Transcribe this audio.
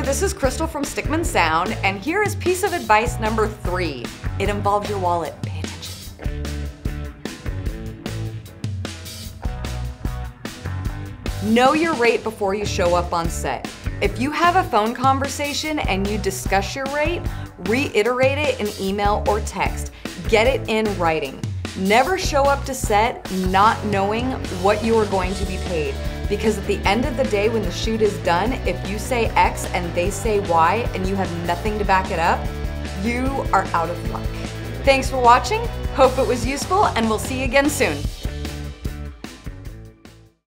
this is Crystal from Stickman Sound, and here is piece of advice number 3. It involves your wallet. Pay attention. Know your rate before you show up on set. If you have a phone conversation and you discuss your rate, reiterate it in email or text. Get it in writing. Never show up to set not knowing what you are going to be paid. Because at the end of the day, when the shoot is done, if you say X and they say Y and you have nothing to back it up, you are out of luck. Thanks for watching. Hope it was useful, and we'll see you again soon.